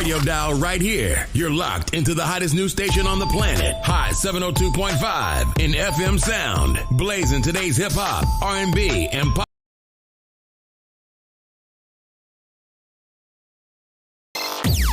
radio dial right here. You're locked into the hottest news station on the planet. Hot 702.5 in FM sound. Blazing today's hip hop, R&B, and pop.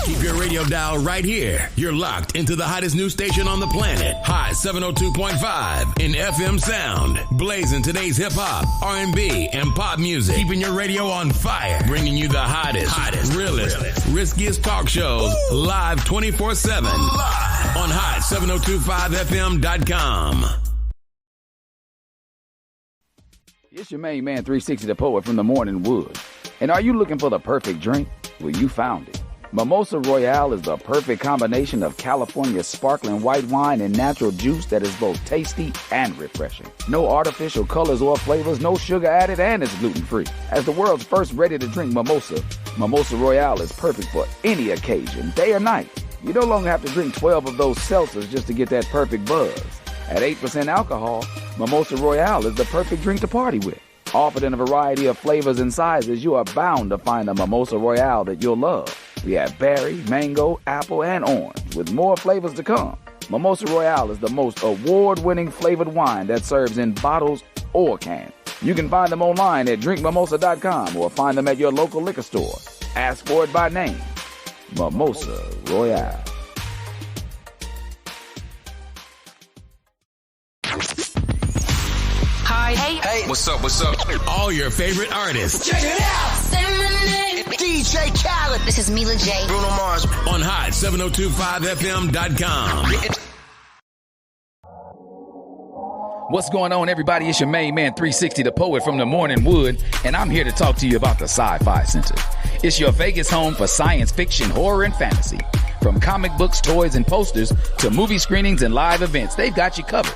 Keep your radio dial right here. You're locked into the hottest news station on the planet. Hot 702.5 in FM sound. Blazing today's hip hop, R&B, and pop music. Keeping your radio on fire. Bringing you the hottest, realest, riskiest talk shows live 24/7 on hot7025fm.com. It's your main man 360 the Poet from the Morning Wood. And are you looking for the perfect drink? Well, you found it. Mimosa Royale is the perfect combination of California sparkling white wine and natural juice that is both tasty and refreshing. No artificial colors or flavors, no sugar added, and it's gluten-free. As the world's first ready-to-drink mimosa, Mimosa Royale is perfect for any occasion, day or night. You no longer have to drink 12 of those seltzers just to get that perfect buzz. At 8% alcohol, Mimosa Royale is the perfect drink to party with. Offered in a variety of flavors and sizes, you are bound to find a Mimosa Royale that you'll love. We have berry, mango, apple, and orange, with more flavors to come. Mimosa Royale is the most award-winning flavored wine that serves in bottles or cans. You can find them online at drinkmimosa.com or find them at your local liquor store. Ask for it by name. Mimosa Royale. Hi. Hey. What's up? All your favorite artists. Check it out. Say my name. DJ Khaled. This is Mila J. Bruno Mars. On hot7025fm.com. What's going on, everybody? It's your main man 360 the Poet from the Morning Wood, and I'm here to talk to you about the Sci-Fi Center. It's your Vegas home for science fiction, horror, and fantasy. From comic books, toys, and posters to movie screenings and live events, they've got you covered.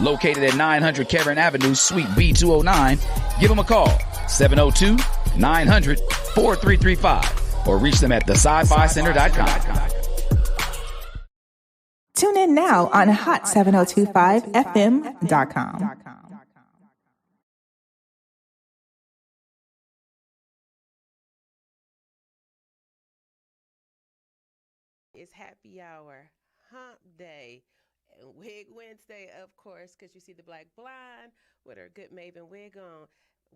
Located at 900 Cameron Avenue, Suite B209. Give them a call, 702-900-4335, or reach them at thescificenter.com. Tune in now on hot7025fm.com. It's happy hour, hump day. Wig Wednesday, of course, because you see the black blind with her good Maven wig on.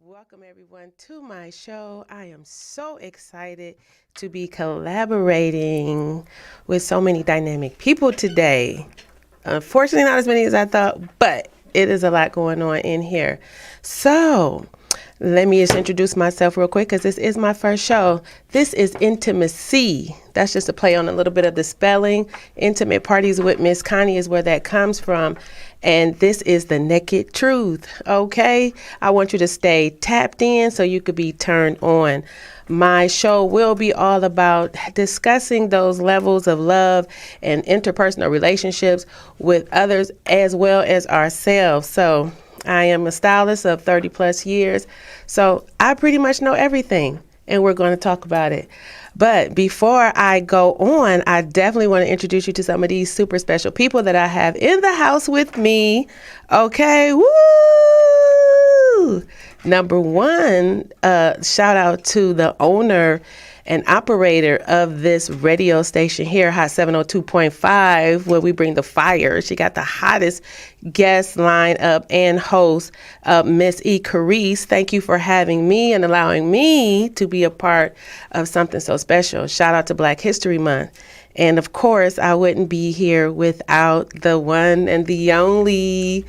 Welcome, everyone, to my show. I am so excited to be collaborating with so many dynamic people today. Unfortunately, not as many as I thought, but it is a lot going on in here. So let me just introduce myself real quick because this is my first show. This is Intimacy. That's just a play on a little bit of the spelling. Intimate Parties with Miss Connie is where that comes from. And this is the naked truth, okay? I want you to stay tapped in so you could be turned on. My show will be all about discussing those levels of love and interpersonal relationships with others as well as ourselves. So I am a stylist of 30 plus years, so I pretty much know everything, and we're going to talk about it. But before I go on, I definitely want to introduce you to some of these super special people that I have in the house with me. Okay, woo! Number one, shout out to the owner and operator of this radio station here, Hot 702.5, where we bring the fire. She got the hottest guest lineup and host, Miss E. Carice. Thank you for having me and allowing me to be a part of something so special. Shout out to Black History Month. And of course, I wouldn't be here without the one and the only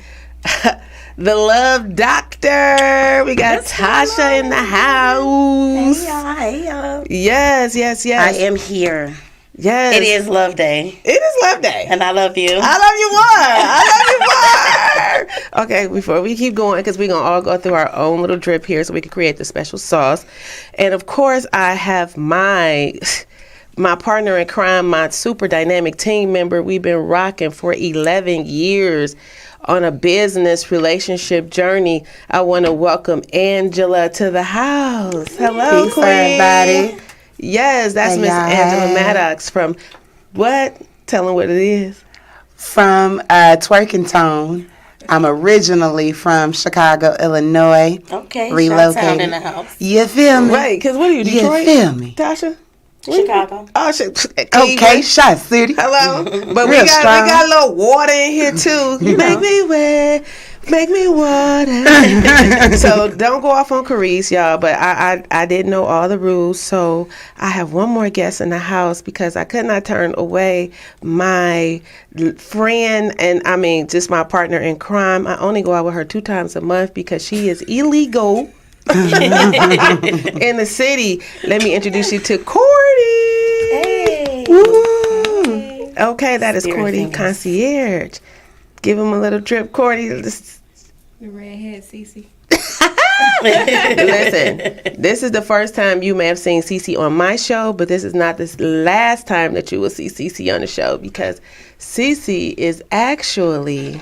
the Love Doctor. We got Tasha in the house. Hey y'all. Yes. I am here. Yes. It is Love Day. It is Love Day. And I love you. I love you more. Okay, before we keep going, because we're going to all go through our own little drip here so we can create the special sauce. And of course, I have my partner in crime, my super dynamic team member. We've been rocking for 11 years on a business relationship journey. I want to welcome Angela to the house. Hello, Peace, Queen. everybody. Yes, that's Miss Angela Maddox from what? Tell them what it is. From Twerking Tone. I'm originally from Chicago, Illinois. Okay, relocated. in the house. You feel me? Right, because what are you, Detroit? You feel me? Tasha? Chicago. Oh, shit. Okay, Shot City. Hello, but we Real got strong. we got a little water in here too. Make me wet, make me water. So don't go off on Carice, y'all. But I didn't know all the rules, so I have one more guest in the house because I could not turn away my friend and I mean just my partner in crime. I only go out with her 2 times a month because she is illegal. In the city. Let me introduce you to Cordy. Hey. Woo. Okay, that is Spirit Cordy fingers. Concierge. Give him a little trip, Cordy. The redhead Cece. Listen, this is the first time you may have seen Cece on my show, but this is not the last time that you will see Cece on the show because Cece is actually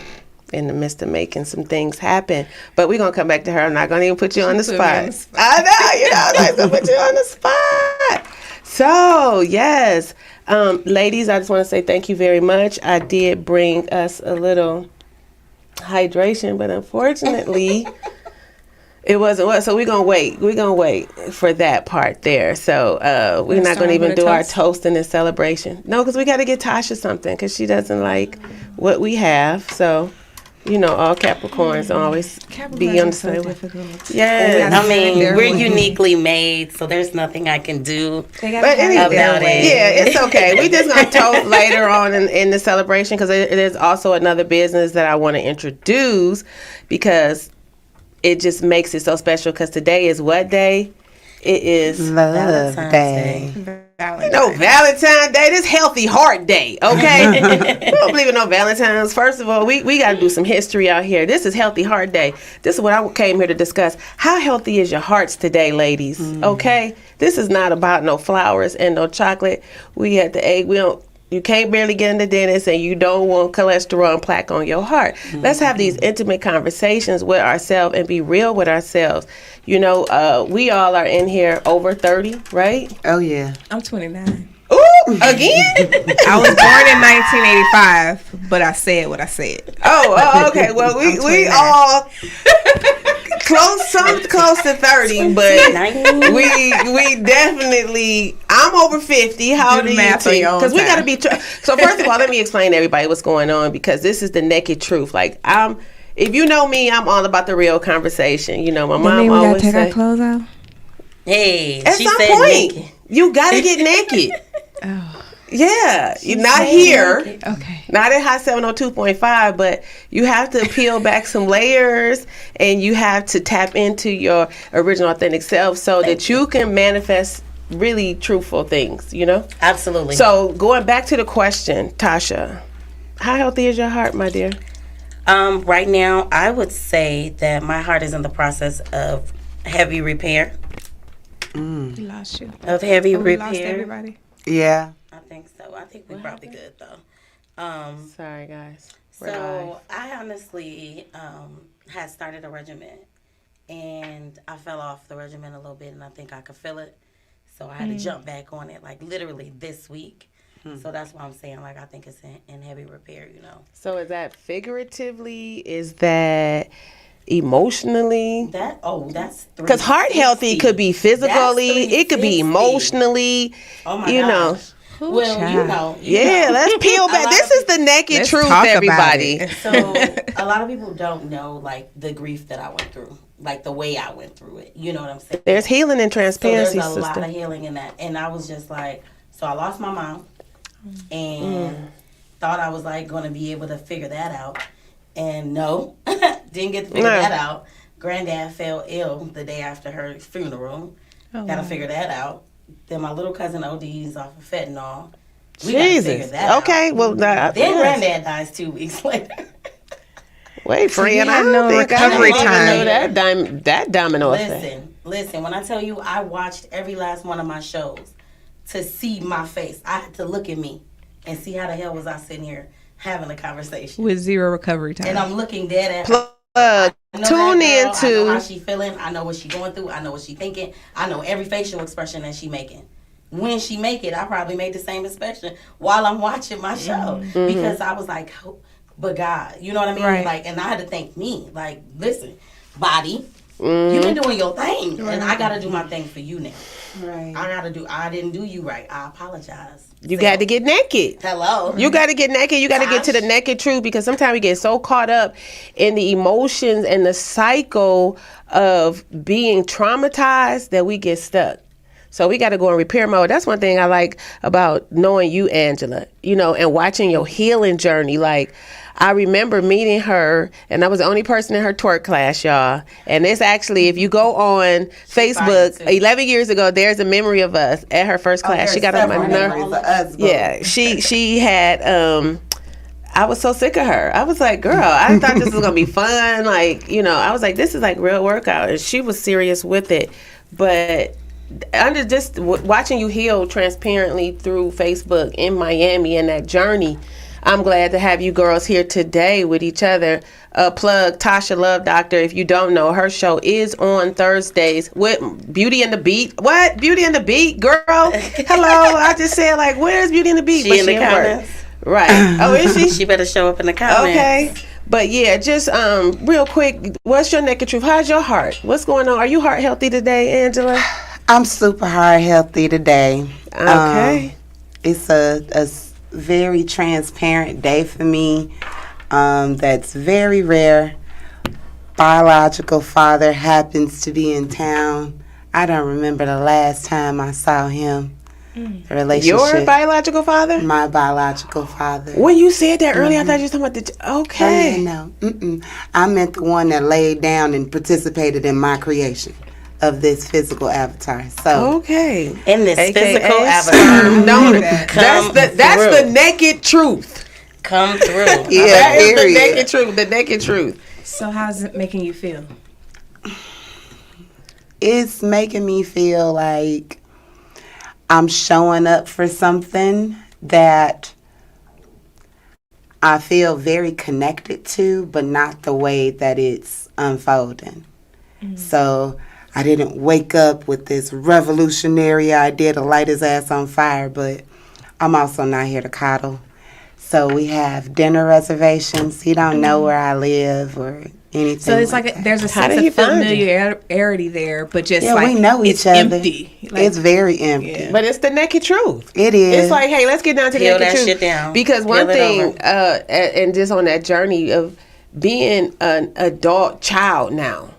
in the midst of making some things happen. But we're going to come back to her. I'm not going to even put you on the spot. I know, I'm not going to put you on the spot. So, yes. Ladies, I just want to say thank you very much. I did bring us a little hydration, but unfortunately, it wasn't what. So we're going to wait. We're going to wait for that part there. So we're not going to even do our toasting and celebration. No, because we got to get Tasha something because she doesn't like what we have. So... You know, all Capricorns don't always be on the same way. Yeah, I mean, we're uniquely made, so there's nothing I can do but anyway, about it. Yeah, it's okay. We just gonna toast later on in the celebration because it is also another business that I want to introduce because it just makes it so special. Because today is what day? It is Love Day. No, Valentine's Day. This Healthy Heart Day, okay? We don't believe in no Valentine's. First of all, we got to do some history out here. This is Healthy Heart Day. This is what I came here to discuss. How healthy is your hearts today, ladies? Okay? This is not about no flowers and no chocolate. We at the egg. We don't. You can't barely get in the dentist and you don't want cholesterol and plaque on your heart. Let's have these intimate conversations with ourselves and be real with ourselves. You know, we all are in here over 30, right? Oh, yeah. I'm 29. Ooh, again? I was born in 1985, but I said what I said. Oh, okay. Well, we all close to 30, but we definitely. I'm over 50. How old are you? Because we got to be. So first of all, let me explain to everybody what's going on because this is the naked truth. Like if you know me, I'm all about the real conversation. You know, my mom always take say, our clothes off. Hey, at she some said point, naked. you got to get naked. Oh. Yeah, you're not here. Naked. Okay. Not at Hot 702.5, but you have to peel back some layers and you have to tap into your original authentic self so that you can manifest really truthful things, you know? Absolutely. So going back to the question, Tasha, how healthy is your heart, my dear? Right now, I would say that my heart is in the process of heavy repair. We lost you. Of heavy We repair. lost everybody. Yeah. I think so. I think we're probably good, though. Sorry, guys. So I honestly had started a regimen, and I fell off the regimen a little bit, and I think I could feel it. So I had to jump back on it, like literally this week. So that's why I'm saying, like, I think it's in heavy repair, you know. So is that figuratively? Is that emotionally? That's because heart healthy could be physically, it could be emotionally. Oh my you know. gosh. Well, you know. Yeah, let's peel back. This is the naked truth, talk about everybody. it. So a lot of people don't know, like, the grief that I went through, like the way I went through it. You know what I'm saying? There's healing and So transparency, there's a lot sister. of healing in that, and I was just like, so I lost my mom, and thought I was like going to be able to figure that out, and no, didn't get to figure that out. Granddad fell ill the day after her funeral. Gotta figure that out. Then my little cousin ODs off of fentanyl. We gotta figure Jesus. that Okay, out. well, Then Granddad dies 2 weeks later. wait, friend, I had don't no think I recovery didn't even know time. that domino effect. Listen. When I tell you, I watched every last one of my shows to see my face. I had to look at me and see how the hell was I sitting here having a conversation With zero recovery time. and I'm looking dead at her. Plug. I know Tune that girl. I know how into. she feeling. I know what she going through. I know what she thinking. I know every facial expression that she making. When she make it, I probably made the same expression while I'm watching my show because I was like, oh, but God, you know what I mean? Right. Like, and I had to thank me. Like, listen, body, You've been doing your thing, and I gotta do my thing for you now. Right. I didn't do you right. I apologize. You got to get naked. Hello. You got to get naked. You got to get to the naked truth, because sometimes we get so caught up in the emotions and the cycle of being traumatized that we get stuck. So we got to go in repair mode. That's one thing I like about knowing you, Angela, you know, and watching your healing journey. Like, I remember meeting her, and I was the only person in her twerk class, y'all. And it's actually, if you go on Facebook, 11 years ago, there's a memory of us at her first class. She got on my nerve. Yeah, she had, I was so sick of her. I was like, girl, I thought this was going to be fun. Like, you know, I was like, this is like real workout. And she was serious with it. But under just watching you heal transparently through Facebook in Miami and that journey, I'm glad to have you girls here today with each other. Plug Tasha Love Doctor. If you don't know, her show is on Thursdays with Beauty and the Beat. What? Beauty and the Beat? Girl, hello. I just said, like, where's Beauty and the Beat? She in the comments. Right. Oh, is she? She better show up in the comments. Okay. But yeah, just real quick, what's your naked truth? How's your heart? What's going on? Are you heart healthy today, Angela? I'm super heart healthy today. Okay. It's a very transparent day for me. That's very rare. Biological father happens to be in town. I don't remember the last time I saw him. The relationship. Your biological father? My biological father. When you said that earlier, I thought you were talking about the... Okay. No. I meant the one that laid down and participated in my creation of this physical avatar. So okay, in this AKA physical avatar, that's the naked truth. Come through. Yeah, that is the naked truth. The naked truth. So how's it making you feel? It's making me feel like I'm showing up for something that I feel very connected to, but not the way that it's unfolding. So I didn't wake up with this revolutionary idea to light his ass on fire, but I'm also not here to coddle. So we have dinner reservations. He don't know where I live or anything. So it's like there's a sense of familiarity there, but just we know each other. Empty. Like, it's very empty. Yeah. But it's the naked truth. It is. It's like, hey, let's get down to the naked truth. Shit down. Because one thing, and just on that journey of being an adult child now,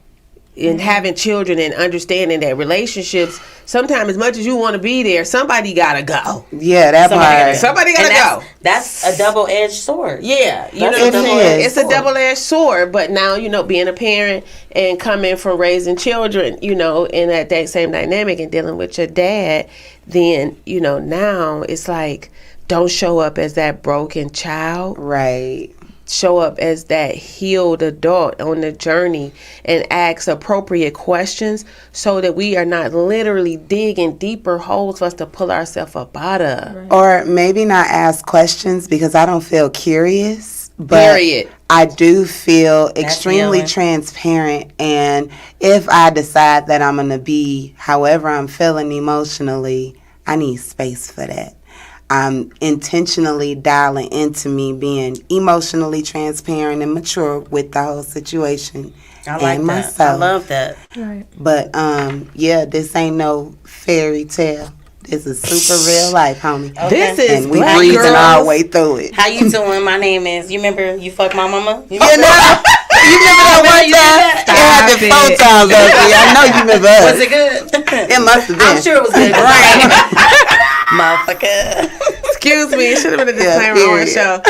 and having children and understanding that relationships, sometimes as much as you want to be there, somebody gotta go. Yeah, that part. Somebody gotta go. That's a double-edged sword. Yeah, it's a double-edged sword. But now, you know, being a parent and coming from raising children, you know, in that same dynamic and dealing with your dad, then, you know, now it's like, don't show up as that broken child. Right. Show up as that healed adult on the journey and ask appropriate questions so that we are not literally digging deeper holes for us to pull ourselves up out of. Right. Or maybe not ask questions because I don't feel curious. But Period. I do feel extremely transparent, and if I decide that I'm going to be however I'm feeling emotionally, I need space for that. I'm intentionally dialing into me being emotionally transparent and mature with the whole situation. I like and that. myself. I love that. Right. But this ain't no fairy tale. This is super real life, homie. Okay. This is and we Black breathing Girls. our way through it. How you doing? My name is. You remember you fucked my mama? You remember that one time? It happened 4 times over. I know you remember us. Was it good? It must have been. I'm sure it was good. Right. Motherfucker. Excuse me, it should have been a disclaimer on the show.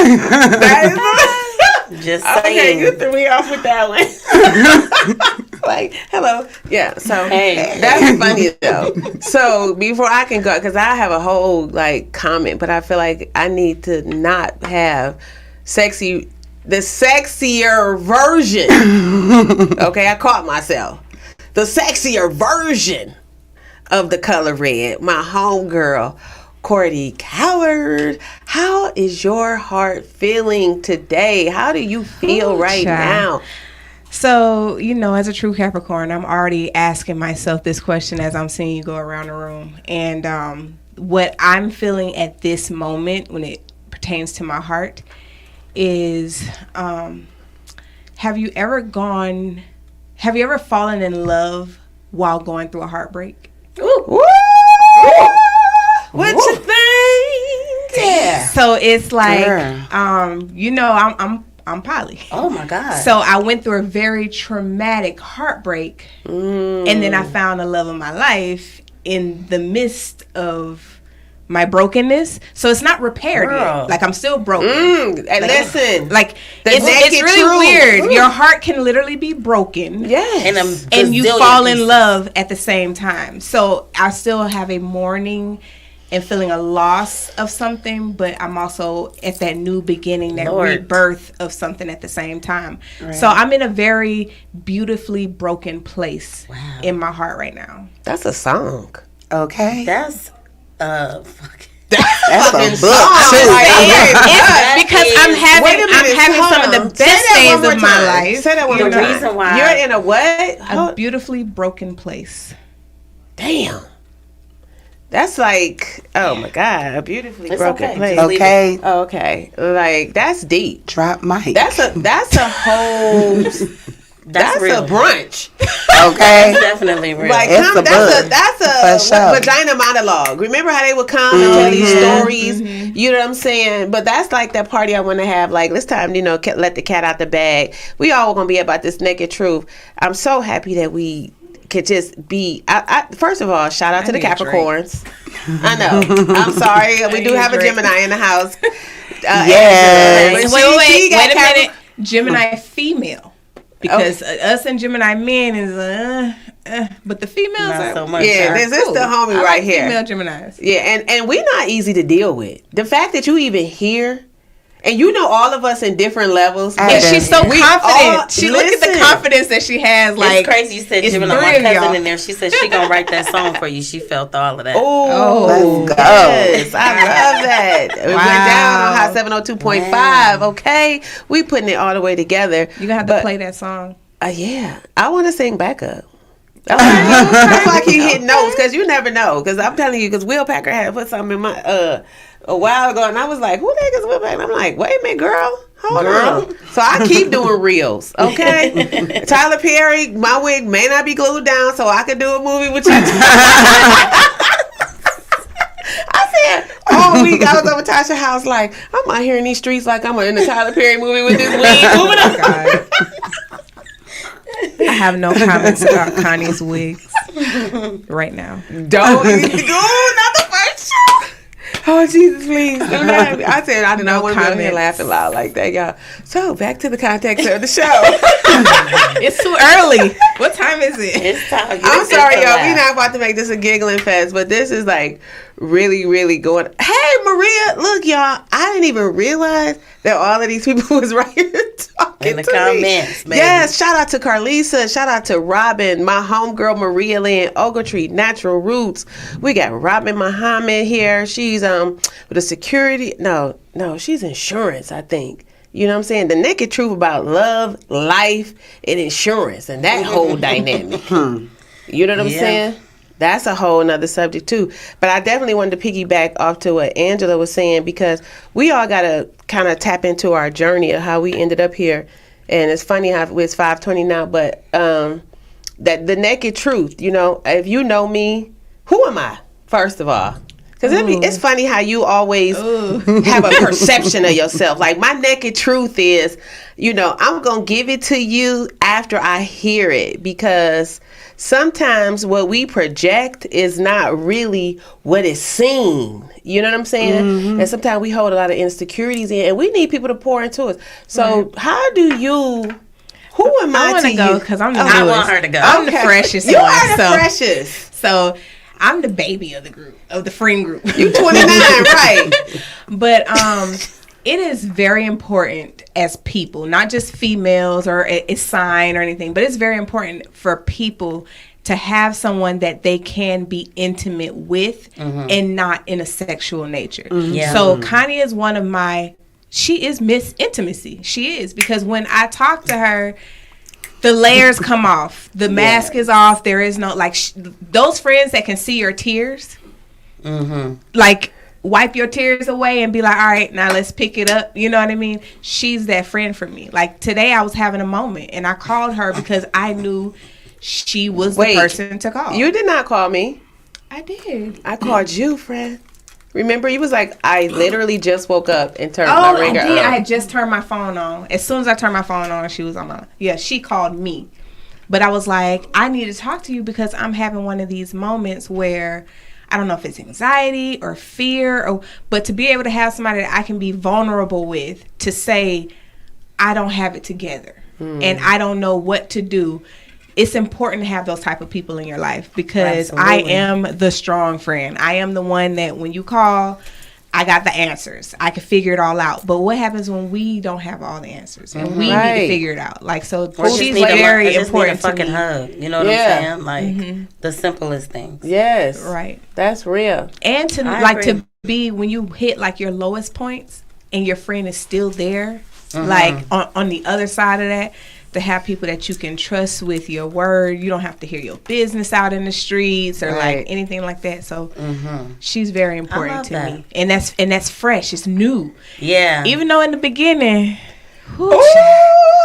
Just okay, saying. you threw me off with that one. Like, hello. Yeah, so that's funny though. So before I can go, because I have a whole like comment, but I feel like I need to not have the sexier version. Okay, I caught myself. The sexier version of the color red. My homegirl, Courtney Coward. How is your heart feeling today? How do you feel now? So, you know, as a true Capricorn, I'm already asking myself this question as I'm seeing you go around the room. And what I'm feeling at this moment when it pertains to my heart is, have you ever have you ever fallen in love while going through a heartbreak? Ooh. What you think? Yeah. So it's like, Girl. you know, I'm poly. Oh my God. So I went through a very traumatic heartbreak, and then I found the love of my life in the midst of my brokenness. So it's not repaired yet. Like, I'm still broken. And listen, Like, the it's naked really truth. weird. Your heart can literally be broken. yes, And you fall in love at the same time. So I still have a mourning and feeling a loss of something, but I'm also at that new beginning, that rebirth of something at the same time. Right. So I'm in a very beautifully broken place in my heart right now. That's a song. Okay. That's That's fucking a book song. too. Because I'm having some of the best days of my life. Say that one more the time. reason why You're in a what? A beautifully broken place. Damn. That's like, oh my God, a beautifully It's broken okay. place. Just leave Okay. Oh, okay. Like, that's deep. Drop mic. That's a whole that's real. a brunch. Okay. It's definitely real. Like, It's a book. that's For sure. vagina monologue. Remember how they would come and tell these stories? You know what I'm saying? But that's like that party I want to have. Like, this time, you know, let the cat out the bag. We all gonna be about this naked truth. I'm so happy that we could just be. First of all, shout out to the Capricorns. I know. I'm sorry. We do have a Gemini in the house. Yes. Wait a minute. Gemini female. Because us and Gemini men is but the females Not are so much. Yeah, this is the homie I right like here. Female Geminis. Yeah, and we're not easy to deal with. The fact that you even here, and you know all of us in different levels. And she's so We confident. all- She look at the listen. confidence that she has. Like, It's crazy you said it's Gemini. My three of cousin y'all. in there, she said she gonna write that song for you. She felt all of that. Oh, Let's go. yes, I love that. We went down on Wow. Hot 702.5. Okay, we putting it all the way together. You're gonna have to play that song. Yeah, I want to sing backup. Okay. That's why I keep hitting notes, because you never know. Because I'm telling you, because Will Packer had put something in my a while ago, and I was like, "Who the heck is Will Packer?" And I'm like, "Wait a minute, girl, hold on." So I keep doing reels. Okay, Tyler Perry, my wig may not be glued down, so I could do a movie with you. I said, all week I was over Tasha's house, like, I'm out here in these streets like I'm in the Tyler Perry movie with this wig moving up. I have no comments about Connie's wigs right now. Don't go, not the first show. Oh, Jesus, please. Do not. I said I did not want to be out here laughing loud like that, y'all. So, back to the context of the show. It's too early. What time is it? It's time. I'm sorry, y'all. We're not about to make this a giggling fest, but this is like really, really going. Hey, Maria, look, y'all. I didn't even realize that all of these people was right here talking In the to comments, me. baby. Yes, shout out to Carlisa. Shout out to Robin, my homegirl Maria Lynn Ogletree, Natural Roots. We got Robin Muhammad here. She's with a security. No, she's insurance, I think. You know what I'm saying? The naked truth about love, life, and insurance, and that whole dynamic. You know what I'm saying? That's a whole nother subject too. But I definitely wanted to piggyback off to what Angela was saying, because we all got to kind of tap into our journey of how we ended up here. And it's funny how it's 5:20 now, but that the naked truth, you know, if you know me, who am I, first of all? Because it's funny how you always have a perception of yourself. Like, my naked truth is, you know, I'm going to give it to you after I hear it, because sometimes what we project is not really what is seen. You know what I'm saying? And sometimes we hold a lot of insecurities in, and we need people to pour into us. So how do you... Who am I want to to go you? because I'm the I newest. want her to go. I'm the freshest You one. are the freshest. So I'm the baby of the group, of the friend group. You 29, right? But it is very important as people, not just females or a sign or anything, but it's very important for people to have someone that they can be intimate with and not in a sexual nature. Yeah. So Connie is one of she is Miss Intimacy. She is, because when I talk to her, the layers come off. The mask is off. There is no, like, those friends that can see your tears. Like, wipe your tears away and be like, all right, now let's pick it up. You know what I mean? She's that friend for me. Like today I was having a moment and I called her because I knew she was the person to call. You did not call me. I did. I called you, friend. Remember, you was like, I literally just woke up and turned my ringer on. I had just turned my phone on. As soon as I turned my phone on, she was on my... Yeah, she called me. But I was like, I need to talk to you because I'm having one of these moments where... I don't know if it's anxiety or fear, but to be able to have somebody that I can be vulnerable with to say, I don't have it together and I don't know what to do. It's important to have those type of people in your life because Absolutely. I am the strong friend. I am the one that when you call, I got the answers. I can figure it all out. But what happens when we don't have all the answers and we need to figure it out? Like, so she's very important to me. Hug. You know what I'm saying? Like the simplest things. Yes. Right. That's real. And to be when you hit like your lowest points and your friend is still there, like on the other side of that, to have people that you can trust with your word. You don't have to hear your business out in the streets or like anything like that. So she's very important to me. And that's fresh. It's new. Yeah. Even though in the beginning, look,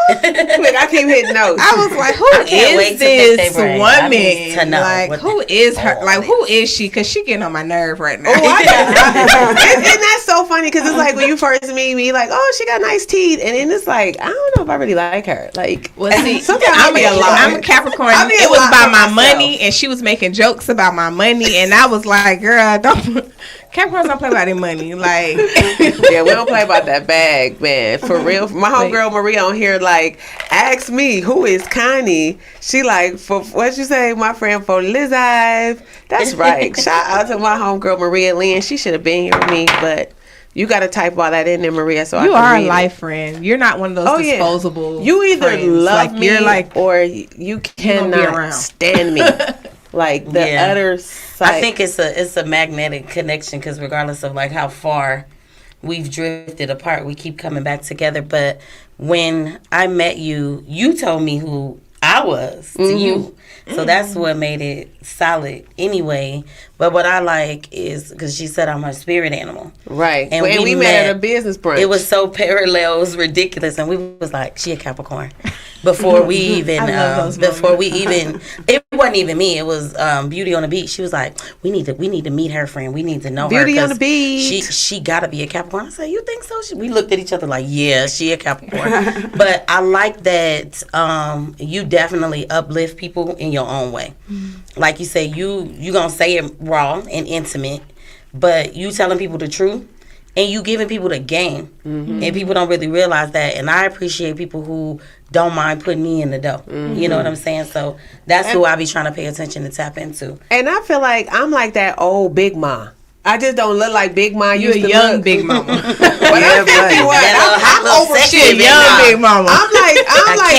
I keep hitting notes. I was like, who is this woman? Like, who is her? Like, who is she? Because she getting on my nerve right now. And that's so funny because it's like when you first meet me, like, oh, she got nice teeth. And then it's like, I don't know if I really like her. Like, well, see, sometimes I'm a Capricorn. It was about my money, and she was making jokes about my money. And I was like, girl, don't... Capricorns don't play about their money. Like, yeah, we don't play about that bag, man. For real. My homegirl Maria on here, like, ask me, who is Connie? She like, for what you say, my friend for Liz Ive. That's right. Shout out to my homegirl Maria Lynn. She should have been here with me, but you got to type all that in there, Maria, so I can read it. You are a life friend. You're not one of those disposable You either friends. love like, me you're like, or you cannot stand me. Like the utter sight. I think it's a magnetic connection because regardless of like how far we've drifted apart, we keep coming back together. But when I met you, you told me who I was to you. So that's what made it solid anyway. But what I like is, because she said I'm her spirit animal. Right. And we met at a business brunch. It was so parallel. It was ridiculous. And we was like, she a Capricorn. Before we even, it wasn't even me. It was Beauty on the Beach. She was like, we need to meet her friend. We need to know her. Beauty on the Beach. She got to be a Capricorn. I said, you think so? We looked at each other like, yeah, she a Capricorn. But I like that you definitely uplift people in your own way. Like you say, you gonna say it raw and intimate, but you telling people the truth and you giving people the game. And people don't really realize that. And I appreciate people who don't mind putting me in the dough. You know what I'm saying? So that's who I be trying to pay attention to tap into. And I feel like I'm like that old Big Ma. I just don't look like Big Ma. You a young Big Mama. I'm over shit, young Big Mama. I'm like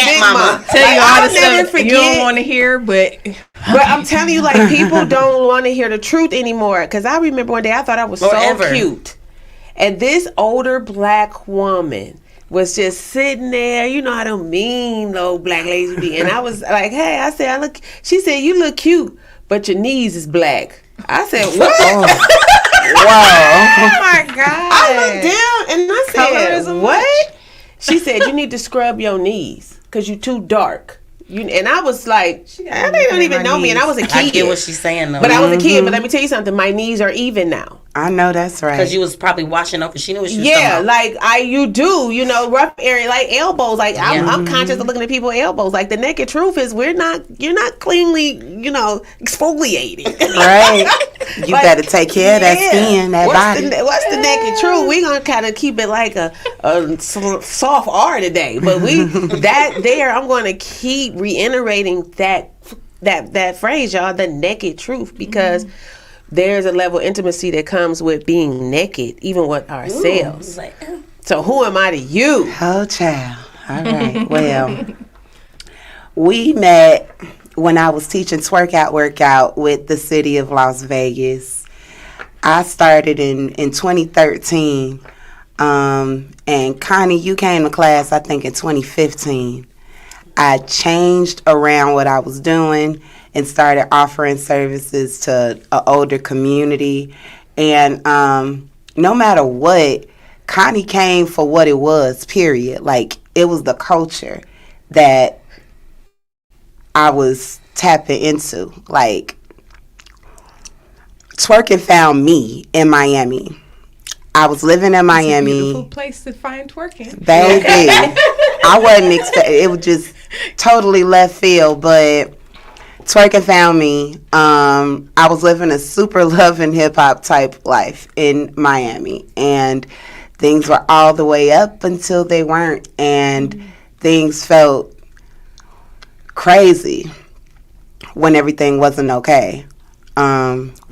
Big Mama. Tell you all the stuff you don't want to hear, but I'm telling you, like, people don't want to hear the truth anymore. Because I remember one day I thought I was so cute, and this older black woman was just sitting there. You know how them mean old black ladies be. And I was like, hey, I said, I look. She said, you look cute, but your knees is black. I said, what? Wow. Oh my God. I looked down and I said, what? She said, you need to scrub your knees because you're too dark. And I was like, they don't even know me. And I was a kid. I get what she's saying, though. But I was a kid. But let me tell you something. My knees are even now. I know that's right. Because you was probably washing up and she knew what she was talking about. Like you do, rough area, like elbows. Like I'm conscious of looking at people's elbows. Like the naked truth is you're not cleanly, exfoliated. Right. You better take care of that skin, that body. What's the naked truth? We're going to kind of keep it like a soft R today. But I'm going to keep reiterating that phrase, y'all, the naked truth, because there's a level of intimacy that comes with being naked, even with ourselves. So who am I to you? Oh, child. All right. Well, we met when I was teaching twerk workout with the city of Las Vegas. I started in 2013. And Connie, you came to class, I think, in 2015. I changed around what I was doing and started offering services to an older community. And no matter what, Connie came for what it was, period. Like, it was the culture that I was tapping into. Like, twerking found me in Miami. I was living in Miami. It's a beautiful place to find twerking. Baby. I wasn't expecting, it was just totally left field, but twerking found me. I was living a super loving hip hop type life in Miami, and things were all the way up until they weren't, and things felt crazy when everything wasn't okay.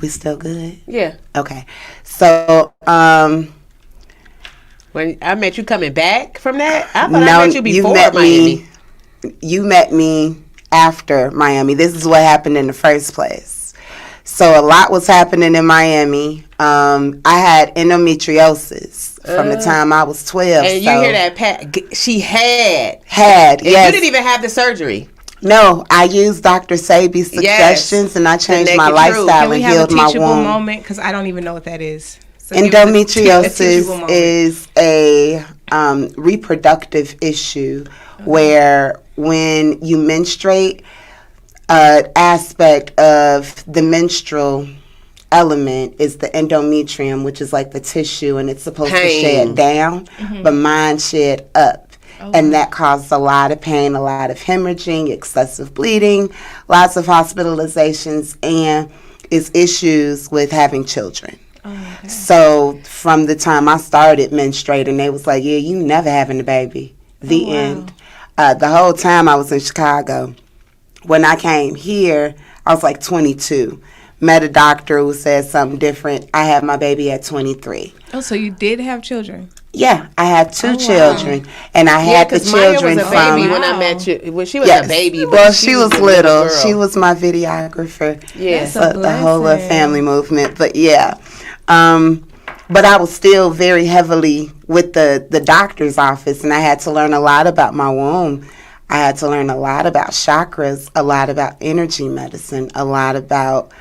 We still good? Yeah. Okay. So, when I met you coming back from that, I thought I met you before Miami. You met me after Miami. This is what happened in the first place. So a lot was happening in Miami. I had endometriosis from the time I was 12. And you hear that, she had. And yes. You didn't even have the surgery. No, I used Dr. Sabi's suggestions, and I changed my lifestyle and healed my womb. Can we have a teachable moment? Because I don't even know what that is. So endometriosis is a reproductive issue where when you menstruate, an aspect of the menstrual element is the endometrium, which is like the tissue, and it's supposed to shed down, but mine shed up. And that caused a lot of pain, a lot of hemorrhaging, excessive bleeding, lots of hospitalizations, and is issues with having children. So from the time I started menstruating, they was like, yeah, you never having a baby. The end. The whole time I was in Chicago. When I came here, I was like 22. Met a doctor who said something different. I had my baby at 23. Oh, so you did have children? Yeah, I had two children, and I had the children Maya was a baby when I met you. When she was a baby, well, she was little. She was my videographer. Yes, the whole family movement. But yeah, but I was still very heavily with the doctor's office, and I had to learn a lot about my womb. I had to learn a lot about chakras, a lot about energy medicine, a lot about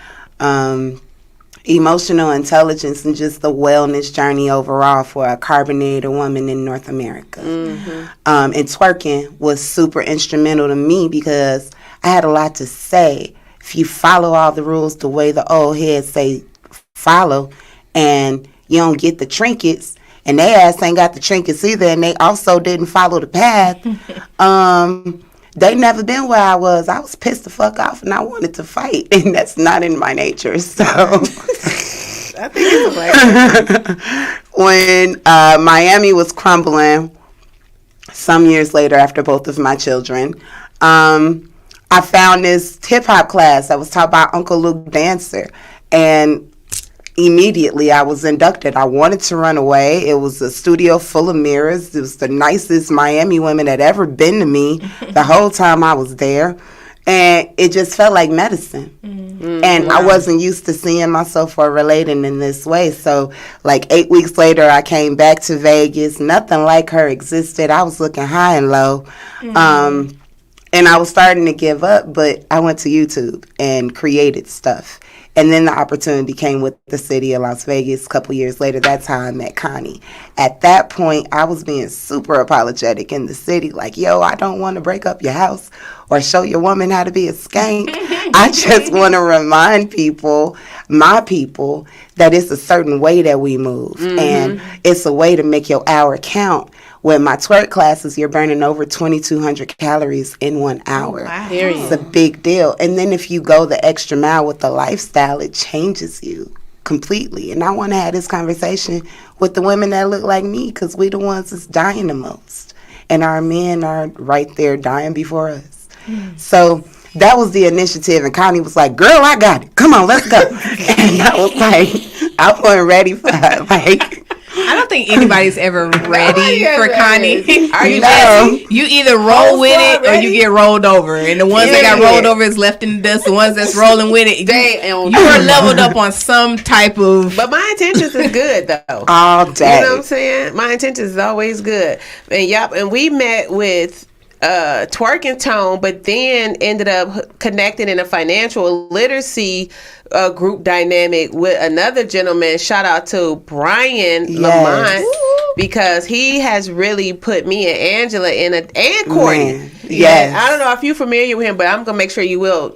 emotional intelligence, and just the wellness journey overall for a carbonated woman in North America. And twerking was super instrumental to me because I had a lot to say. If you follow all the rules the way the old heads say follow, and you don't get the trinkets, and they ass ain't got the trinkets either, and they also didn't follow the path, they never been where I was. I was pissed the fuck off, and I wanted to fight, and that's not in my nature. So I think it's like when Miami was crumbling, some years later after both of my children, I found this hip hop class that was taught by Uncle Luke Dancer, and immediately I was inducted. I wanted to run away. It was a studio full of mirrors. It was the nicest Miami women had ever been to me the whole time I was there. And it just felt like medicine. And I wasn't used to seeing myself or relating in this way. So like 8 weeks later, I came back to Vegas. Nothing like her existed. I was looking high and low. And I was starting to give up, but I went to YouTube and created stuff. And then the opportunity came with the city of Las Vegas a couple years later. That's how I met Connie. At that point, I was being super apologetic in the city. Like, yo, I don't want to break up your house or show your woman how to be a skank. I just want to remind people, my people, that it's a certain way that we move. And it's a way to make your hour count. With my twerk classes, you're burning over 2,200 calories in 1 hour. Wow. It's a big deal. And then if you go the extra mile with the lifestyle, it changes you completely. And I want to have this conversation with the women that look like me, because we the ones that's dying the most. And our men are right there dying before us. So that was the initiative. And Connie was like, girl, I got it. Come on, let's go. And I was like, I wasn't ready for that. Like, I don't think anybody's ever ready for Connie. Are you You either roll with it or you get rolled over. And the ones that got rolled over is left in the dust. The ones that's rolling with it, you are leveled up on some type of... But my intentions is good, though. All day. You know what I'm saying? My intentions is always good. And we met with twerking tone, but then ended up connecting in a financial literacy group dynamic with another gentleman. Shout out to Brian Lamont, because he has really put me and Angela and Courtney. Yes. I don't know if you're familiar with him, but I'm gonna make sure you are.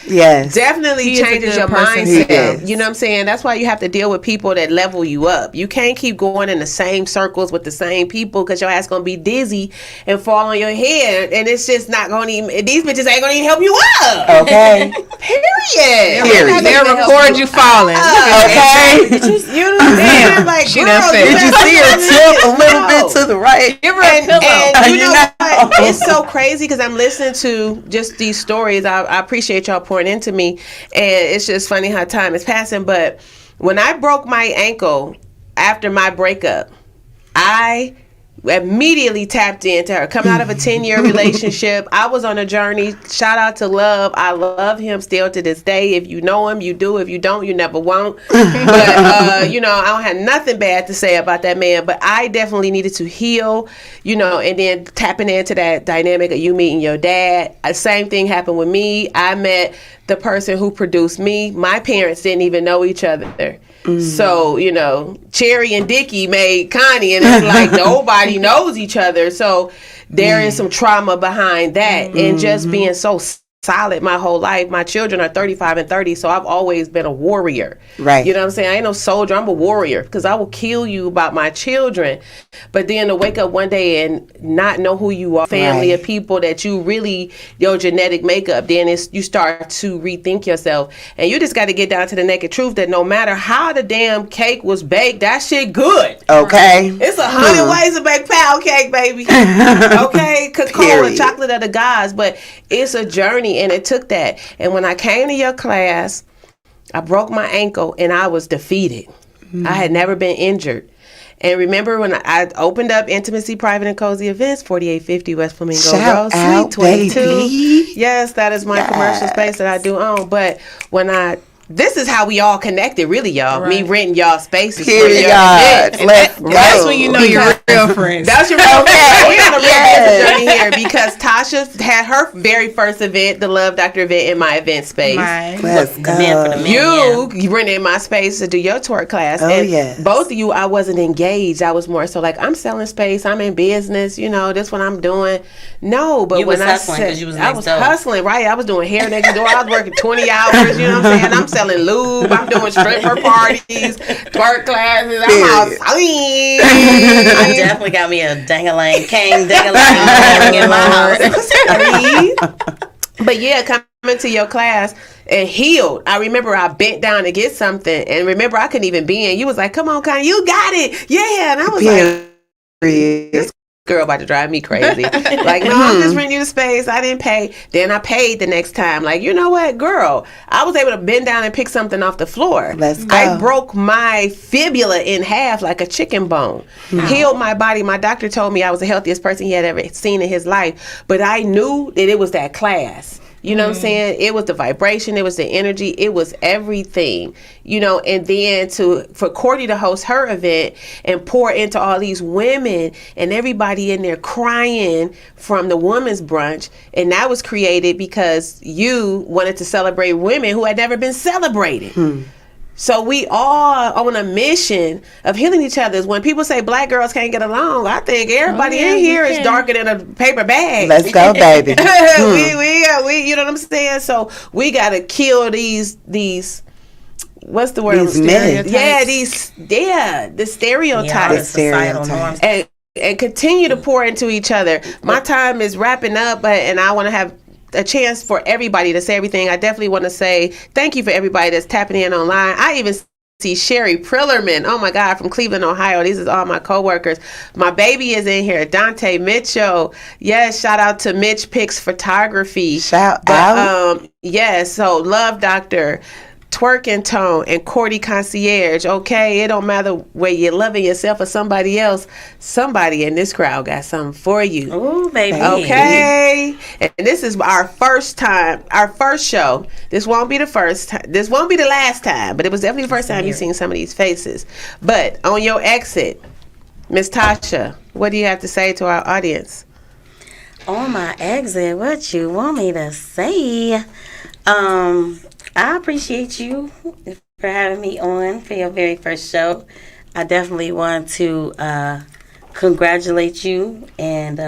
Yes. Definitely changes your mindset. You know what I'm saying? That's why you have to deal with people that level you up. You can't keep going in the same circles with the same people, because your ass gonna be dizzy and fall on your head, and it's just not gonna even. These bitches ain't gonna even help you up. Okay. Period. They'll record you falling. Okay. You know, damn. Like, She girl, done said, Did you see her tip a little bit to the right? Give her a pillow. And you know what? It's so crazy, because I'm listening to just these stories. I appreciate y'all pouring into me, and it's just funny how time is passing. But when I broke my ankle after my breakup, I immediately tapped into her. Coming out of a 10-year relationship, I was on a journey. Shout out to Love. I love him still to this day. If you know him, you do. If you don't, you never won't. But you know, I don't have nothing bad to say about that man. But I definitely needed to heal, you know, and then tapping into that dynamic of you meeting your dad. Same thing happened with me. I met the person who produced me. My parents didn't even know each other. So, you know, Cherry and Dickie made Connie, and it's like nobody knows each other. So there is some trauma behind that. And just being so solid my whole life. My children are 35 and 30, so I've always been a warrior. Right. You know what I'm saying? I ain't no soldier. I'm a warrior, because I will kill you about my children. But then to wake up one day and not know who you are, family of people that you really, your genetic makeup, then you start to rethink yourself. And you just got to get down to the naked truth that no matter how the damn cake was baked, that shit good. Okay. It's 100 ways to bake pound cake, baby. Okay? Cacao and chocolate are the gods, but it's a journey, and it took that. And when I came to your class, I broke my ankle and I was defeated. I had never been injured. And remember when I opened up Intimacy Private and Cozy Events, 4850 West Flamingo Road, Suite 22. Baby. Yes, that is my commercial space that I do own. But when this is how we all connected, really, y'all. Right. Me renting y'all spaces. Period. That's when you know you're real friends. That's your real friends. We on a real business journey here, because Tasha had her very first event, the Love Doctor event, in my event space. Let's go. You rented my space to do your twerk class. And yes. Both of you, I wasn't engaged. I was more so like, I'm selling space. I'm in business. You know, this what I'm doing. No, but you when was hustling, because you was next door. Hustling, right? I was doing hair next door. I was working 20 hours. You know what I'm saying? I'm selling lube. I'm doing stripper parties, twerk classes. I'm all sweet. I definitely got me a dang-a-lang, dang-a-lang in my house. But yeah, coming to your class and healed. I remember I bent down to get something, and remember I couldn't even be in. You was like, "Come on, Connie, you got it, yeah." And I was like, "This girl about to drive me crazy." Like, no, I'm just renting you the space. I didn't pay. Then I paid the next time. Like, you know what, girl? I was able to bend down and pick something off the floor. Let's go. I broke my fibula in half like a chicken bone. Healed my body. My doctor told me I was the healthiest person he had ever seen in his life. But I knew that it was that class. You know what I'm saying? It was the vibration. It was the energy. It was everything. You know, and then for Courtney to host her event and pour into all these women and everybody in there crying from the women's brunch. And that was created because you wanted to celebrate women who had never been celebrated. So we all on a mission of healing each other. When people say black girls can't get along, I think everybody in here is darker than a paper bag. Let's go, baby. we you know what I'm saying? So we gotta kill these what's the word? These myths. Yeah, the stereotypes. The societal norms. And continue to pour into each other. My time is wrapping up, and I want to have a chance for everybody to say everything. I definitely want to say thank you for everybody that's tapping in online. I even see Sherry Prillerman, oh my God, from Cleveland, Ohio. These is all my coworkers. My baby is in here, Dante Mitchell. Yes, shout out to Mitch Picks Photography. Shout out. Yes, so Love Doctor, Twerk and Tone, and Courtney Concierge. Okay, it don't matter where you're loving yourself or somebody else. Somebody in this crowd got something for you. Ooh, baby. Okay, and this is our first time, our first show. This won't be the first time. This won't be the last time, but it was definitely the first time you've seen some of these faces. But on your exit, Miss Tasha, what do you have to say to our audience? On my exit, what you want me to say? I appreciate you for having me on for your very first show. I definitely want to congratulate you, and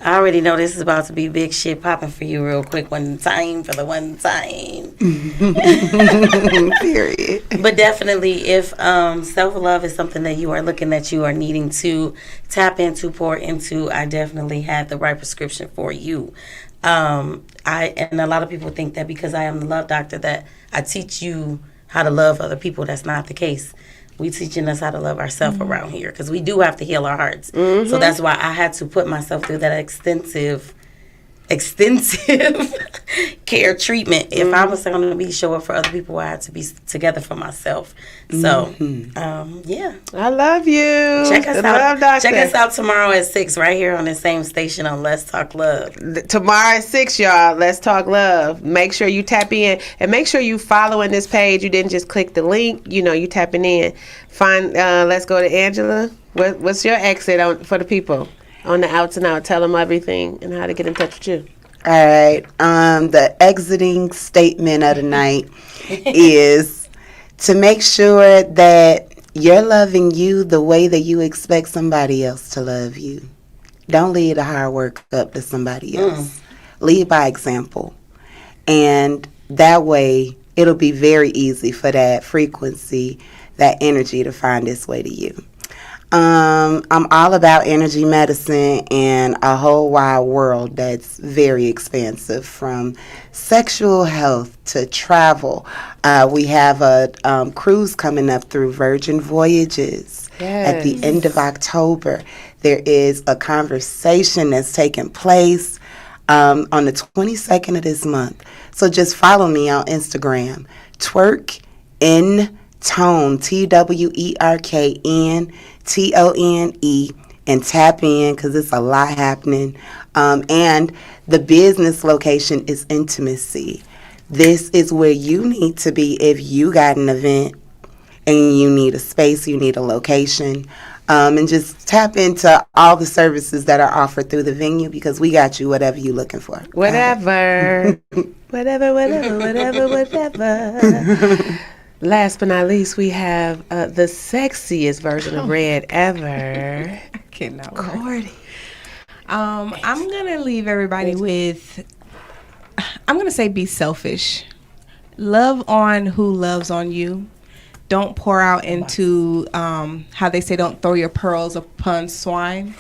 I already know this is about to be big shit popping for you real quick one time. Period. But definitely, if self-love is something that you are looking at, you are needing to tap into, pour into, I definitely have the right prescription for you. And a lot of people think that because I am the love doctor that I teach you how to love other people. That's not the case. We teaching us how to love ourselves around here because we do have to heal our hearts. So that's why I had to put myself through that extensive care treatment. If I was going to be show up for other people, I had to be together for myself. So, yeah. I love you. Check us The out. Love Doctor. Check us out tomorrow at 6 right here on the same station on Let's Talk Love. Tomorrow at 6, y'all. Let's Talk Love. Make sure you tap in and make sure you following this page. You didn't just click the link. You know, you tapping in. Let's go to Angela. What's your exit for the people on the outs and out? Tell them everything and how to get in touch with you. All right. The exiting statement of the night is to make sure that you're loving you the way that you expect somebody else to love you. Don't leave the hard work up to somebody else. Lead by example. And that way, it'll be very easy for that frequency, that energy to find its way to you. I'm all about energy medicine and a whole wide world that's very expansive, from sexual health to travel. We have a cruise coming up through Virgin Voyages at the end of October. There is a conversation that's taking place on the 22nd of this month. So just follow me on Instagram, Twerk in Tone, TWERKN TONE, and tap in because it's a lot happening. And the business location is Intimacy. This is where you need to be if you got an event and you need a space, you need a location. And just tap into all the services that are offered through the venue because we got you whatever you're looking for. Whatever. whatever. Last but not least, we have the sexiest version of Red ever. I cannot. Cordy. I'm gonna leave everybody with. I'm gonna say be selfish. Love on who loves on you. Don't pour out into how they say don't throw your pearls upon swine.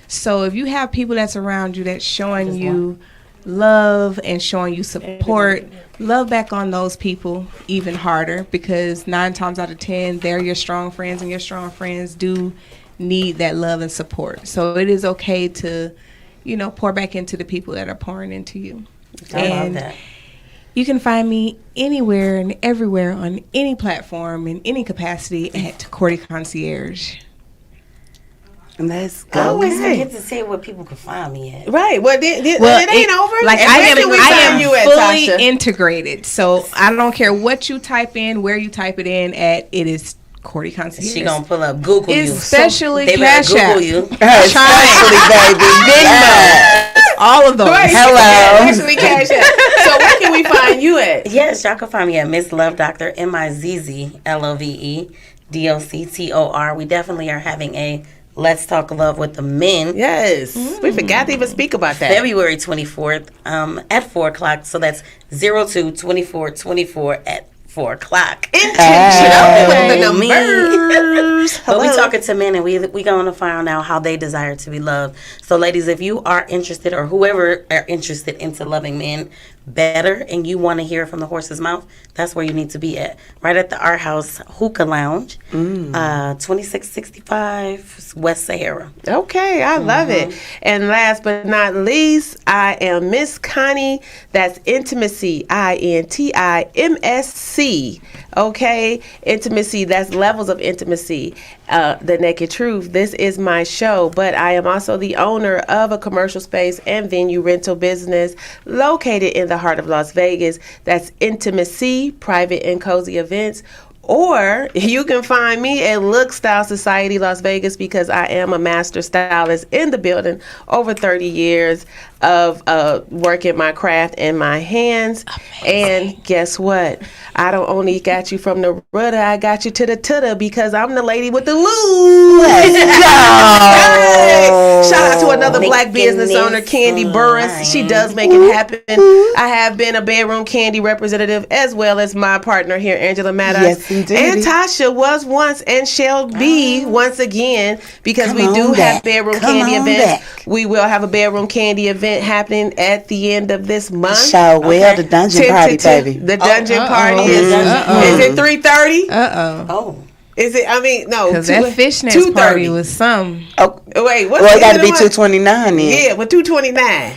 So if you have people that's around you that's showing you love and showing you support, love back on those people even harder, because 9 times out of 10 they're your strong friends, and your strong friends do need that love and support. So it is okay to, pour back into the people that are pouring into you. I love that. You can find me anywhere and everywhere on any platform in any capacity at Cordy Concierge. Let's go. I always forget to say where people can find me at. Right. Well, it ain't over. Like And I where can we find am you at, fully Tasha? integrated. So I don't care what you type in, where you type it in at. It is Cordy Concierge. She gonna pull up Google you. Especially They Cash better App. Google you. Especially, baby. Yes. All of those. Hello. Actually, Cash App. So where can we find you at? Yes, y'all can find me at Miss Love Doctor, MIZZLOVEDOCTOR. We definitely are having a Let's Talk Love with the Men. Yes. We forgot to even speak about that. February 24th at 4 o'clock. So that's 02-24-24 at 4 o'clock. Intentional with the Me. numbers. But we talking to men, and we going to find out how they desire to be loved. So ladies, if you are interested, or whoever are interested into loving men better, and you want to hear from the horse's mouth, that's where you need to be at. Right at the Art House Hookah Lounge, 2665 West Sahara. Okay, I love it. And last but not least, I am Miss Connie. That's Intimacy, INTIMSC. Okay, intimacy, that's levels of intimacy. The Naked Truth. This is my show, but I am also the owner of a commercial space and venue rental business located in the heart of Las Vegas. That's Intimacy, private and cozy events. Or you can find me at Look Style Society Las Vegas, because I am a master stylist in the building. Over 30 years of working my craft in my hands. Amazing. And guess what? I don't only got you from the rudder, I got you to the tutter, because I'm the lady with the loo. Let's go. Shout out to another black business owner, Candy Burris. She does make it happen. I have been a bedroom candy representative, as well as my partner here, Angela Maddox. Yes, indeed. And Tasha was once and shall be once again, because we do have bedroom candy events. We will have a bedroom candy event happening at the end of this month. The dungeon party, baby. The dungeon party is it 3:30? Oh. Is it? I mean, no. Because that fishnet party was some. Oh, wait. What's it got to be 229 then. Yeah, with 229.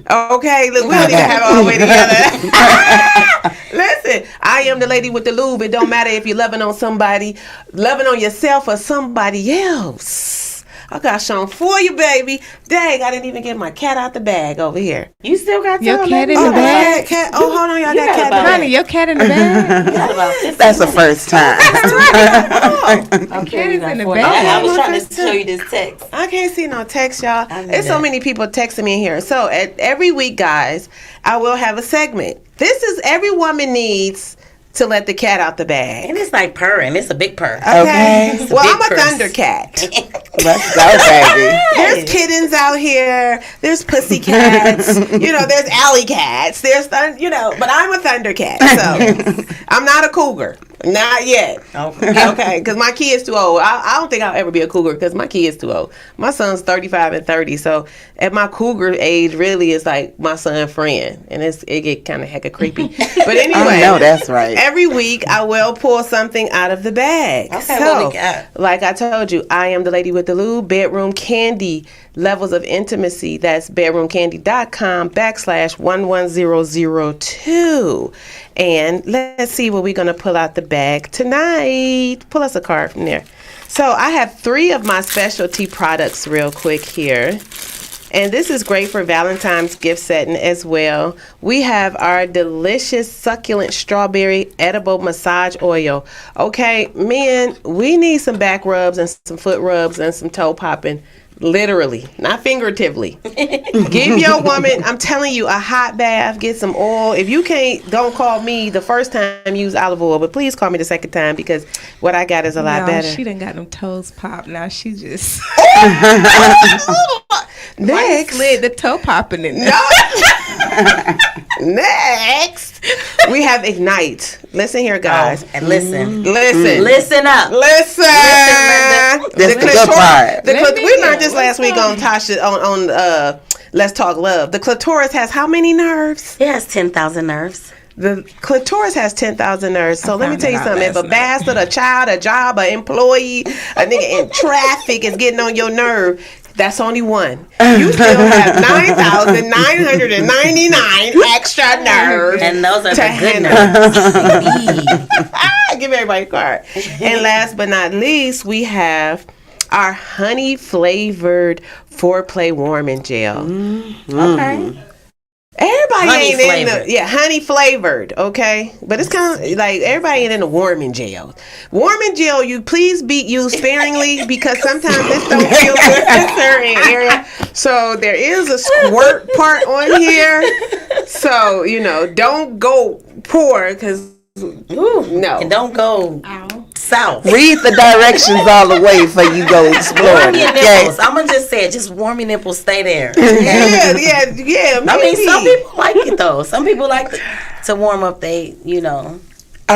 Okay, look, we don't even have it all the way together. Listen, I am the lady with the lube. It don't matter if you're loving on somebody, loving on yourself or somebody else. I got some for you, baby. Dang, I didn't even get my cat out the bag over here. You still got your cat in the bag? Hold on, y'all got cat in the bag. Honey, your cat in the bag? That's the first time. Cat is in the bag. I was trying to show you this text. I can't see no text, y'all. There's so many people texting me in here. So every week, guys, I will have a segment. This is Every Woman Needs to Let the Cat Out the Bag. And it's like purring. It's a big purr. Okay. Well, I'm a thundercat. Let's go, baby. There's kittens out here. There's pussy cats. There's alley cats. There's, but I'm a thundercat. So I'm not a cougar. Not yet. Okay. Because my kid's too old. I don't think I'll ever be a cougar, because my kid's too old. My son's 35 and 30. So at my cougar age, really, it's like my son's friend. And it get kind of hecka creepy. But anyway. I know, that's right. Every week, I will pull something out of the bag. Okay, so, what we got? Like I told you, I am the lady with the lube. Bedroom candy, levels of intimacy. That's bedroomcandy.com/11002. And let's see what we're going to pull out the bag tonight. Pull us a card from there. So I have 3 of my specialty products real quick here. And this is great for Valentine's gift setting as well. We have our delicious, succulent strawberry edible massage oil. Okay, men, we need some back rubs and some foot rubs and some toe popping. Literally, not figuratively. Give your woman, I'm telling you, a hot bath, get some oil. If you can't, don't call me the first time, use olive oil, but please call me the second time, because what I got is a lot better. She done got them toes popped. Now she just... Next. Slid the toe popping in there. No. Next, we have Ignite. Listen here, guys. And listen. Listen up. Listen. That's the good part. We learned this last week on Tasha on Let's Talk Love. The clitoris has how many nerves? It has 10,000 nerves. The clitoris has 10,000 nerves. So let me tell you something. If a bastard, a child, a job, an employee, a nigga in traffic is getting on your nerve, that's only one. You still have 9,999 extra nerves. And those are the good nerves. Give everybody a card. And last but not least, we have our honey flavored foreplay warming gel. Okay. Everybody honey ain't flavored. Honey flavored, okay? But it's kind of like everybody ain't in the warming gel. Warming gel, you please use sparingly, because sometimes this don't feel good in a certain area. So there is a squirt part on here. So, don't go pour, because no. And don't go south. Read the directions all the way before you go explore. Warm your nipples. I'm going to just say it. Just warm your nipples. Stay there. Yeah. I mean, some people like it, though. Some people like to warm up I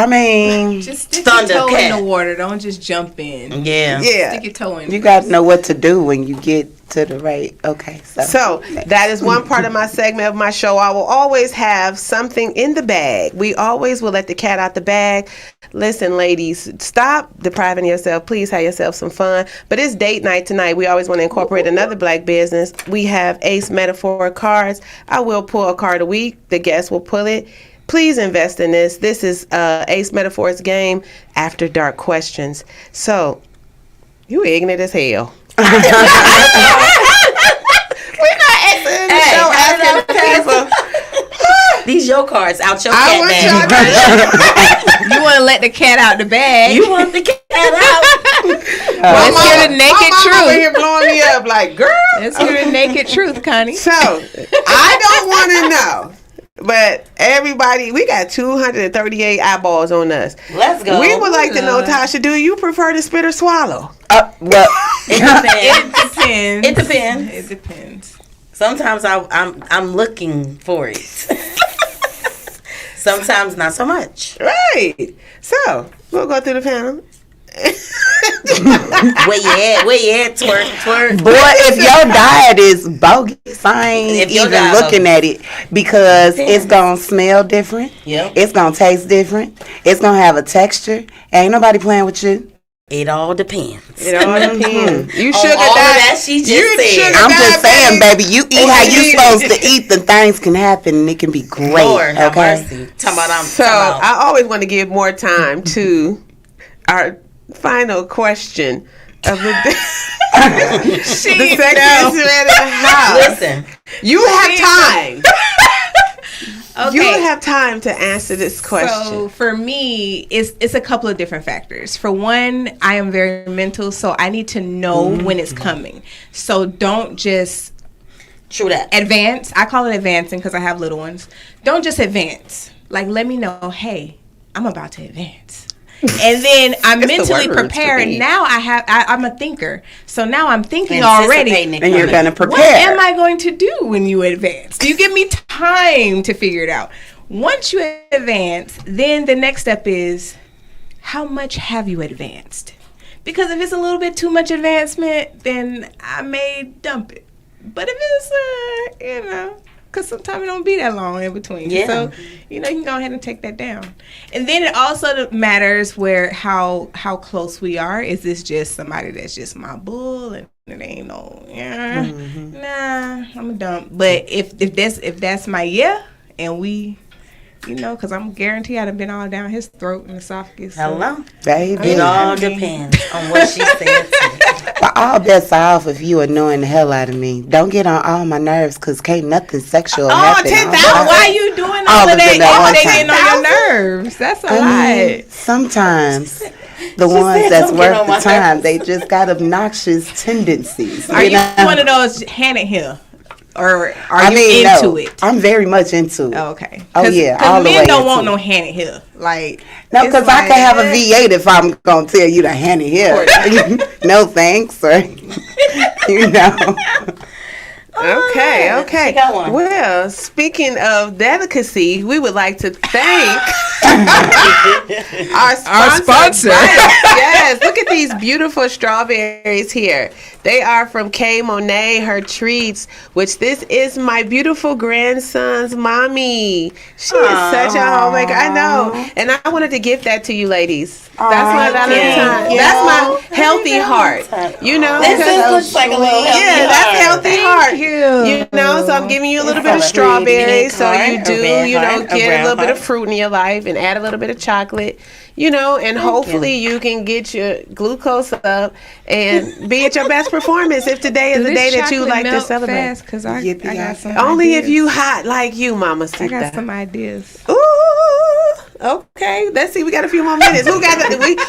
mean, just stick your toe in the water. Don't just jump in. Yeah. Stick your toe in. You got to know what to do when you get to the right. Okay. So that is one part of my segment of my show. I will always have something in the bag. We always will let the cat out the bag. Listen, ladies, stop depriving yourself. Please have yourself some fun. But it's date night tonight. We always want to incorporate another black business. We have Ace Metaphor cards. I will pull a card a week. The guest will pull it. Please invest in this. This is Ace Metaphor's game, After Dark Questions. So, you ignorant as hell. We're not asking the show, asking the people. These your cards out your I cat want bag. You want to let the cat out the bag. You want the cat out. Let's hear the naked my mama over truth. here blowing me up like, girl. Let's hear the naked truth, Connie. So, I don't want to know. But everybody, we got 238 eyeballs on us. Let's go. We would like to know, Tasha, do you prefer to spit or swallow? Well, It depends. It depends. It depends. It depends. Sometimes I'm looking for it. Sometimes not so much. Right. So, we'll go through the panel. Where you at? Twerk. boy, if your diet is bogus, I ain't If your even diet looking at it because it's gonna smell different. Yep. It's gonna taste different. It's gonna have a texture. Ain't nobody playing with you. It all depends. It all depends. You On sugar all of diet. that she just You said. sugar I'm just saying, baby, you eat how you Eat. supposed to eat. The things can happen and it can be great. Lord have Okay. mercy. Talking about So, I always want to give more time to our final question of the day. The sexiest man in the house. Listen. You have time. Okay. You have time to answer this question. So for me, it's a couple of different factors. For one, I am very mental, so I need to know when it's coming. So don't just True that. advance. I call it advancing because I have little ones. Don't just advance. Like, let me know, hey, I'm about to advance. And then I'm It's the mentally words for prepared. me. Now I'm a thinker. So now I'm thinking already. Anticipating it And you're coming. gonna prepare. What am I going to do when you advance? Do you give me time to figure it out? Once you advance, then the next step is how much have you advanced? Because if it's a little bit too much advancement, then I may dump it. But if it's, because sometimes it don't be that long in between. Yeah. So, you can go ahead and take that down. And then it also matters where how close we are. Is this just somebody that's just my bull and it ain't no, nah, I'm a dump. But if that's my and we, because I'm guaranteed I'd have been all down his throat and esophagus. So. Hello. Baby. It all depends on what she said to me. Well, all bets are off if you annoying the hell out of me. Don't get on all my nerves because can't nothing sexual happen. 10,000. Why you doing all All of of them at that? one They time. getting on your nerves. That's a I mean, lot. sometimes the ones said, that's "Don't get worth on the my time, nerves." they just got obnoxious tendencies. Are you one of those hand it here? Or are I mean, you into no, it? I'm very much into it. Oh, okay. Oh, yeah, all the men way don't into want it. no hand it here. Like No, it's because I like, can have a V8 if I'm going to tell you to hand it here. No thanks, or, Okay. She got one. Well, speaking of delicacy, we would like to thank our sponsor. Right. Yes, look at these beautiful strawberries here. They are from Kay Monet, her treats, which this is my beautiful grandson's mommy. She is such a homemaker. I know. And I wanted to give that to you ladies. That's my Valentine. you. That's my healthy heart. This because- looks like a little healthy yeah, that's healthy heart. you. So I'm giving you a little bit of Green strawberries, so heart, you a do, red heart, a get a brown little bit of heart. fruit in your life and add a little bit of chocolate, and hopefully you can get your glucose up and be at your best performance if today is the day that you like to celebrate. Because I got some Only if ideas. you hot like you, Mama I got Sita. some ideas. Ooh, okay. Let's see. We got a few more minutes. Who got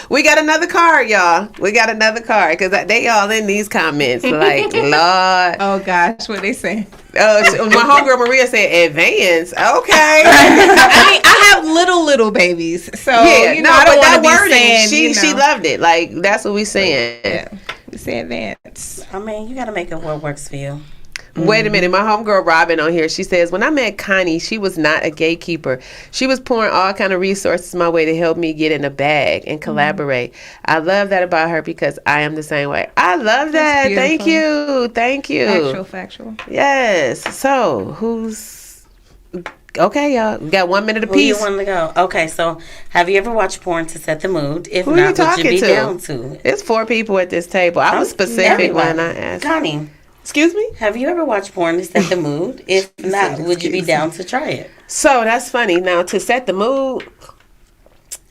we got another card, y'all. We got another card because they all in these comments. Like, Lord. Oh gosh, what they say? My homegirl Maria said advance. Okay. I mean, I have little babies, so I don't want to be saying. She loved it. Like that's what we saying. Yeah, we say advance. I mean, you got to make it what works for you. Wait a minute, my homegirl Robin on here. She says, when I met Connie, she was not a gatekeeper. She was pouring all kind of resources my way to help me get in a bag and collaborate. I love that about her because I am the same way. I love that. Thank you. Factual. Yes. So who's okay, y'all? We got 1 minute Who apiece. you want to go? Okay, so have you ever watched porn to set the mood? If Who are not, you would talking you be to? down to it? It's 4 people at this table. I was specific when I asked. Connie, Excuse me? have you ever watched porn to set the mood? If not, would you be down to try it? So that's funny. Now to set the mood,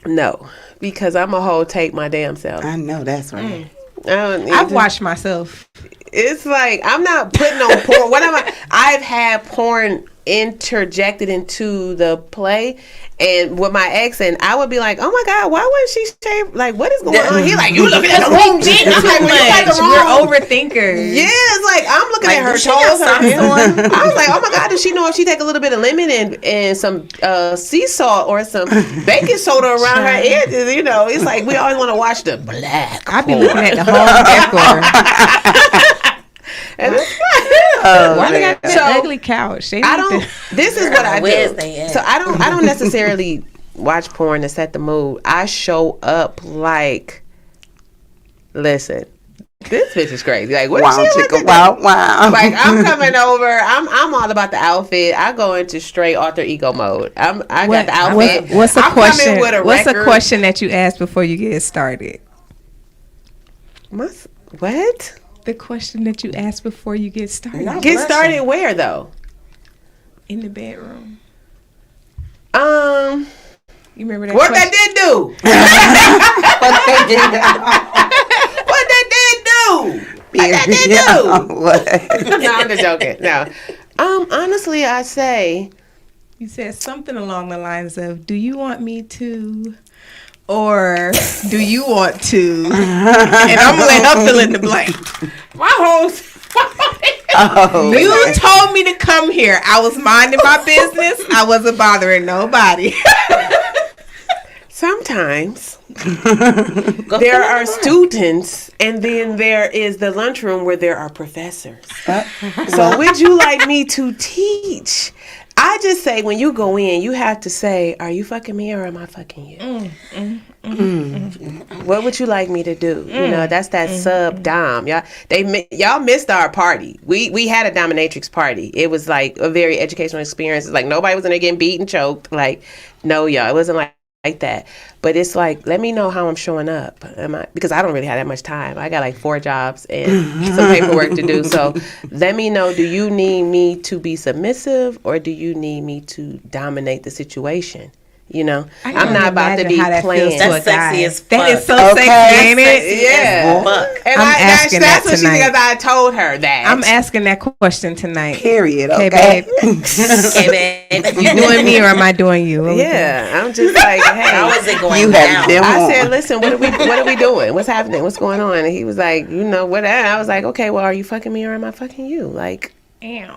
no, because I'm a whole take my damn self. I know that's right. I've watched myself. It's like I'm not putting on porn. What am I? I've had porn interjected into the play. And with my ex, and I would be like, "Oh my God, why wouldn't she shave? Like, what is going on?" He like, "You looking at the wrong bitch." I'm like, "Well, you got the wrong." We're overthinkers. Yeah, it's like I'm looking Like, at her does she toes. got socks on? I was like, "Oh my God, does she know if she take a little bit of lemon and some sea salt or some baking soda around her edges?" You know, it's like we always want to watch the black. I be looking at the home decor. And Why they got that So, ugly couch? They I need don't. to- This is what I Where's do. they at? So I don't necessarily watch porn to set the mood. I show up like, listen, this bitch is crazy. Like, what is Wow, she chicka, looking wow, wow. Like, I'm coming over. I'm all about the outfit. I go into straight alter ego mode. I got the outfit. What's the I'm coming question? with a What's the record. question that you ask before you get started? What? The question that you ask before you get started. No. Get started where though? In the bedroom. You remember that? What question? that did do? What that did do? What that did do? What? No, I'm just joking. No. Honestly, I say. You said something along the lines of, "Do you want me to?" Or "Do you want to?" And I'm gonna let her fill in the blank. My whole you told me to come here. I was minding my business. I wasn't bothering nobody. Sometimes there are students, and then there is the lunchroom where there are professors. So would you like me to teach? I just say when you go in, you have to say, "Are you fucking me or am I fucking you?" What would you like me to do? You know, that's that sub dom. Y'all missed our party. We had a dominatrix party. It was like a very educational experience. It's like nobody was in there getting beat and choked. Like, no, y'all, it wasn't like that. But it's like, let me know how I'm showing up. Because I don't really have that much time. I got like 4 jobs and some paperwork to do. So let me know, do you need me to be submissive or do you need me to dominate the situation? You know, I'm not about to be playing. That's sexy as fuck. That is so sexy, ain't it? Yeah. Fuck. And I'm asking that that's what she tonight. because I told her that. I'm asking that question tonight. Period. Okay, Okay. babe. Hey, babe. You doing me or am I doing you? What we doing? Yeah, I'm just like, hey. How is it going You have down? been I on. said, listen, what are we doing? What's happening? What's going on? And he was like, you know what? And I was like, okay, well, are you fucking me or am I fucking you? Like, Ew.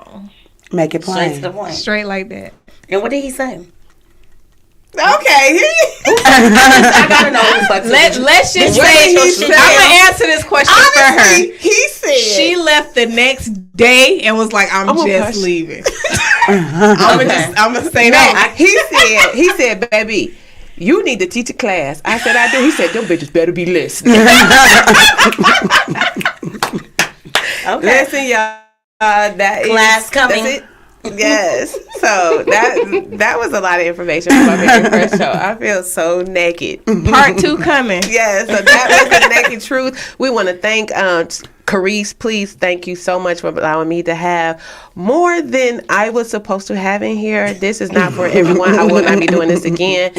Make it Straight to the plain. point. Straight like that. And what did he say? okay, I gotta know who the fuck Let's just What say, did he say? I'm gonna answer this question for honestly, her. he said She left the next day and was like, "I'm Oh my just gosh. leaving." I'm gonna say that. He said, baby, you need to teach a class. I said, I do. He said, them bitches better be listening. Okay. Listen, y'all. That Class is, coming. That's it. Yes. So that was a lot of information for my very first show. I feel so naked. Part 2 coming. Yes. So that was the naked truth. We want to thank Carice. Please, thank you so much for allowing me to have more than I was supposed to have in here. This is not for everyone. I will not be doing this again.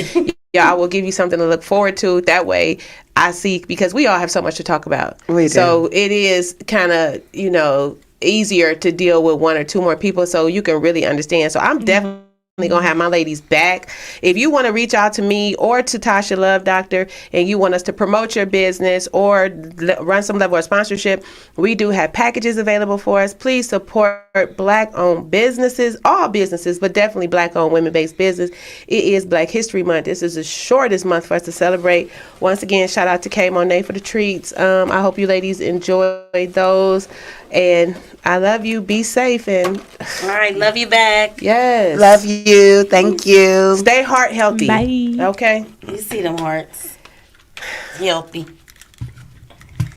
Yeah, I will give you something to look forward to. That way I see, because we all have so much to talk about. We do. So it is kind of, easier to deal with 1 or 2 more people so you can really understand. So I'm definitely gonna have my ladies back. If you want to reach out to me or to Tasha Love Doctor and you want us to promote your business or run some level of sponsorship, we do have packages available for us. Please support Black-owned businesses, all businesses, but definitely Black-owned women-based business. It is Black History Month. This is the shortest month for us to celebrate. Once again, shout out to Kay Monet for the treats. I hope you ladies enjoy those. And I love you. Be safe. And All right, love you back. yes. Love you. Thank you. Stay heart healthy. Bye. Okay. You see them hearts. Healthy.